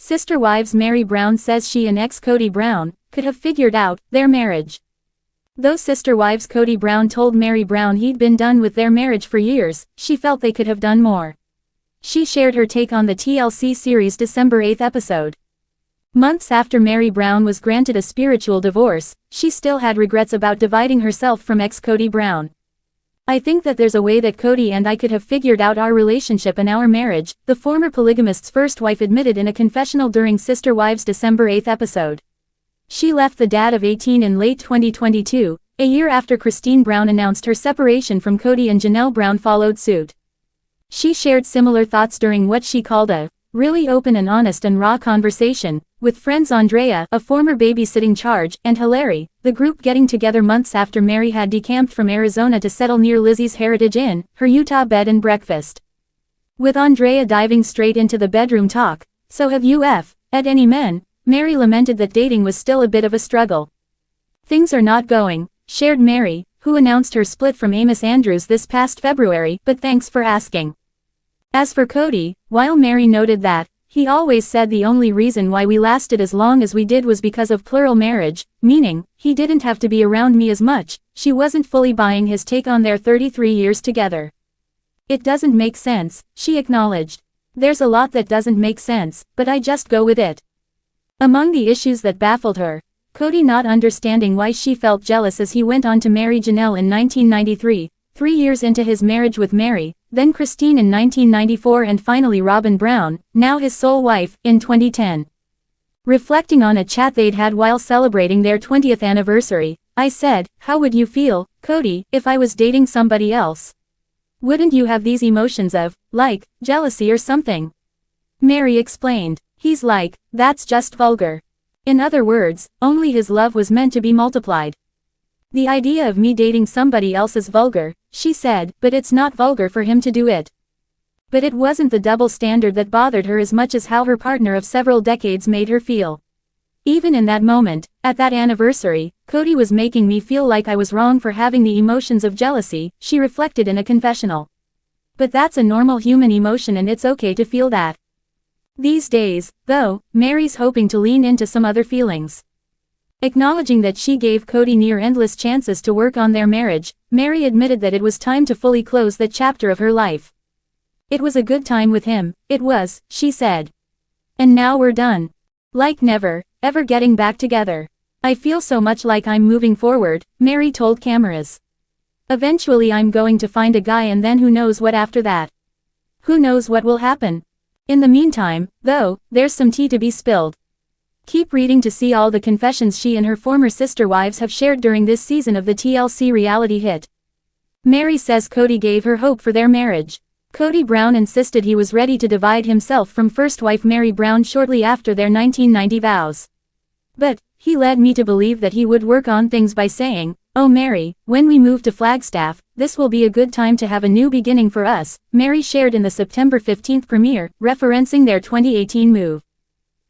Sister wives Meri Brown says she and ex-Kody Brown could have figured out their marriage. Though sister wives Kody Brown told Meri Brown he'd been done with their marriage for years, she felt they could have done more. She shared her take on the TLC series' December 8 episode. Months after Meri Brown was granted a spiritual divorce, she still had regrets about dividing herself from ex-Kody Brown. I think that there's a way that Kody and I could have figured out our relationship and our marriage, the former polygamist's first wife admitted in a confessional during Sister Wives' December 8 episode. She left the dad of 18 in late 2022, a year after Christine Brown announced her separation from Kody and Janelle Brown followed suit. She shared similar thoughts during what she called a really open and honest and raw conversation with friends Andrea, a former babysitting charge, and Hilary, the group getting together months after Meri had decamped from Arizona to settle near Lizzie's Heritage Inn, her Utah bed and breakfast. With Andrea diving straight into the bedroom talk, "So have you had any men?" Meri lamented that dating was still a bit of a struggle. "Things are not going," shared Meri, who announced her split from Amos Andrews this past February, "but thanks for asking." As for Kody, while Meri noted that he always said the only reason why we lasted as long as we did was because of plural marriage, meaning he didn't have to be around me as much, she wasn't fully buying his take on their 33 years together. "It doesn't make sense," she acknowledged. "There's a lot that doesn't make sense, but I just go with it." Among the issues that baffled her, Kody not understanding why she felt jealous as he went on to marry Janelle in 1993, 3 years into his marriage with Meri, then Christine in 1994 and finally Robyn Brown, now his sole wife, in 2010. Reflecting on a chat they'd had while celebrating their 20th anniversary, "I said, how would you feel, Kody, if I was dating somebody else? Wouldn't you have these emotions of, like, jealousy or something?" Meri explained. "He's like, that's just vulgar. In other words, only his love was meant to be multiplied. The idea of me dating somebody else is vulgar," she said, "but it's not vulgar for him to do it." But it wasn't the double standard that bothered her as much as how her partner of several decades made her feel. "Even in that moment, at that anniversary, Kody was making me feel like I was wrong for having the emotions of jealousy," she reflected in a confessional. "But that's a normal human emotion and it's okay to feel that." These days, though, Meri's hoping to lean into some other feelings. Acknowledging that she gave Kody near endless chances to work on their marriage, Meri admitted that it was time to fully close that chapter of her life. "It was a good time with him, it was," she said. "And now we're done. Like never, ever getting back together. I feel so much like I'm moving forward," Meri told cameras. "Eventually I'm going to find a guy and then who knows what after that. Who knows what will happen. In the meantime, though, there's some tea to be spilled. Keep reading to see all the confessions she and her former sister wives have shared during this season of the TLC reality hit." Meri says Kody gave her hope for their marriage. Kody Brown insisted he was ready to divide himself from first wife Meri Brown shortly after their 1990 vows. "But he led me to believe that he would work on things by saying, 'Oh Meri, when we move to Flagstaff, this will be a good time to have a new beginning for us,'" Meri shared in the September 15 premiere, referencing their 2018 move.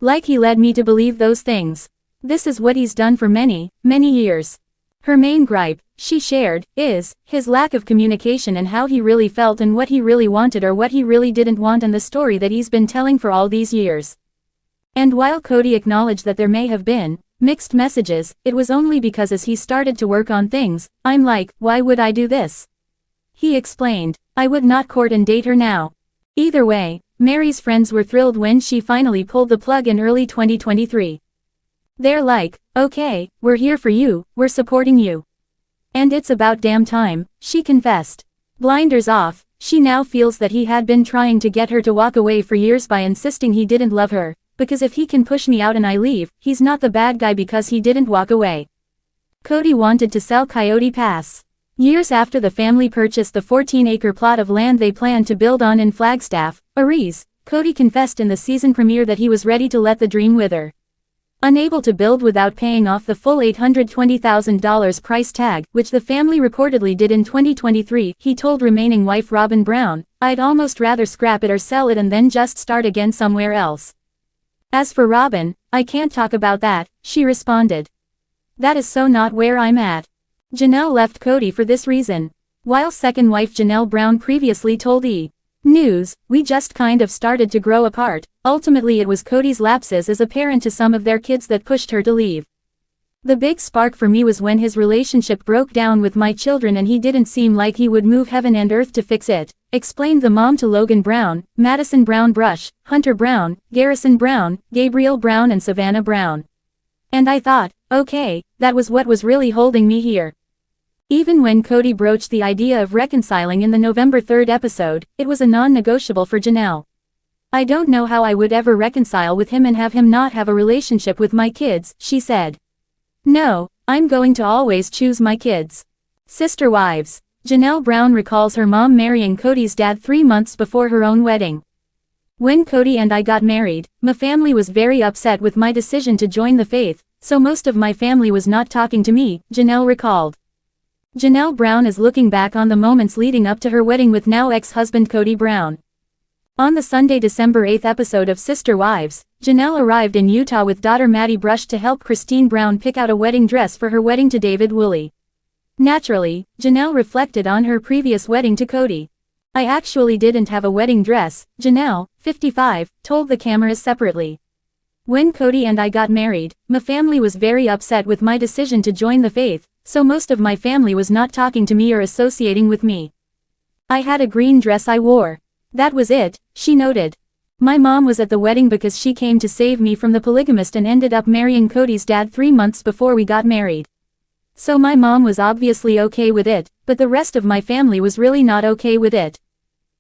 "Like he led me to believe those things. This is what he's done for many, many years." Her main gripe, she shared, is his lack of communication and how he really felt and what he really wanted or what he really didn't want and the story that he's been telling for all these years. And while Kody acknowledged that there may have been mixed messages, it was only because as he started to work on things, "I'm like, why would I do this?" He explained, "I would not court and date her now." Either way, Meri's friends were thrilled when she finally pulled the plug in early 2023. "They're like, okay, we're here for you, we're supporting you. And it's about damn time," she confessed. Blinders off, she now feels that he had been trying to get her to walk away for years by insisting he didn't love her, because if he can push me out and I leave, he's not the bad guy because he didn't walk away. Kody wanted to sell Coyote Pass. Years after the family purchased the 14-acre plot of land they planned to build on in Flagstaff, Aries, Kody confessed in the season premiere that he was ready to let the dream wither. Unable to build without paying off the full $820,000 price tag, which the family reportedly did in 2023, he told remaining wife Robyn Brown, "I'd almost rather scrap it or sell it and then just start again somewhere else." As for Robyn, "I can't talk about that," she responded. "That is so not where I'm at. Janelle left Kody for this reason." While second wife Janelle Brown previously told E! News, we just kind of started to grow apart. Ultimately it was Kody's lapses as a parent to some of their kids that pushed her to leave. The big spark for me was when his relationship broke down with my children and he didn't seem like he would move heaven and earth to fix it, explained the mom to Logan Brown, Madison Brown Brush, Hunter Brown, Garrison Brown, Gabriel Brown and Savannah Brown. And I thought, okay, that was what was really holding me here. Even when Kody broached the idea of reconciling in the November 3rd episode, it was a non-negotiable for Janelle. I don't know how I would ever reconcile with him and have him not have a relationship with my kids, she said. No, I'm going to always choose my kids. Sister wives. Janelle Brown recalls her mom marrying Kody's dad 3 months before her own wedding. When Kody and I got married, my family was very upset with my decision to join the faith, so most of my family was not talking to me, Janelle recalled. Janelle Brown is looking back on the moments leading up to her wedding with now ex-husband Kody Brown. On the Sunday, December 8th episode of Sister Wives, Janelle arrived in Utah with daughter Maddie Brush to help Christine Brown pick out a wedding dress for her wedding to David Woolley. Naturally, Janelle reflected on her previous wedding to Kody. I actually didn't have a wedding dress, Janelle, 55, told the cameras separately. When Kody and I got married, my family was very upset with my decision to join the faith, so most of my family was not talking to me or associating with me. I had a green dress I wore. That was it, she noted. My mom was at the wedding because she came to save me from the polygamist and ended up marrying Kody's dad 3 months before we got married. So my mom was obviously okay with it, but the rest of my family was really not okay with it.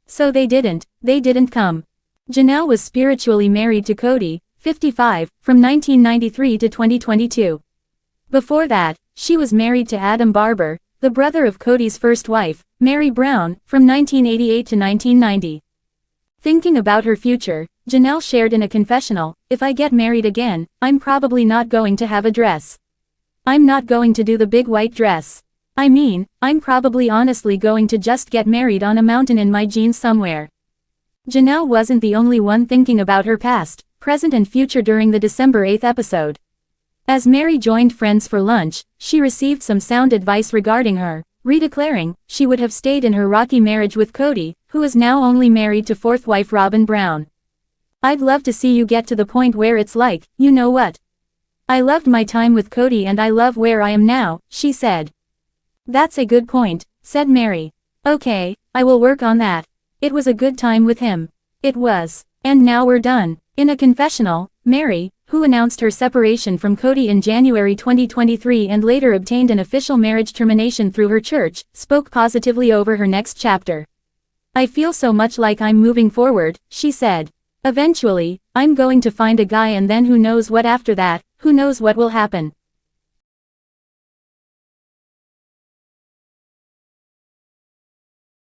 So they didn't come. Janelle was spiritually married to Kody, 55, from 1993 to 2022. Before that, she was married to Adam Barber, the brother of Kody's first wife, Meri Brown, from 1988 to 1990. Thinking about her future, Janelle shared in a confessional, "If I get married again, I'm probably not going to have a dress. I'm not going to do the big white dress. I mean, I'm probably honestly going to just get married on a mountain in my jeans somewhere." Janelle wasn't the only one thinking about her past, present and future during the December 8th episode. As Meri joined friends for lunch, she received some sound advice regarding her, redeclaring she would have stayed in her rocky marriage with Kody, who is now only married to fourth wife Robyn Brown. "I'd love to see you get to the point where it's like, you know what? I loved my time with Kody and I love where I am now," she said. "That's a good point," said Meri. "Okay, I will work on that. It was a good time with him. It was. And now we're done." In a confessional, Meri, who announced her separation from Kody in January 2023 and later obtained an official marriage termination through her church, spoke positively over her next chapter. "I feel so much like I'm moving forward," she said. "Eventually, I'm going to find a guy and then who knows what after that, who knows what will happen."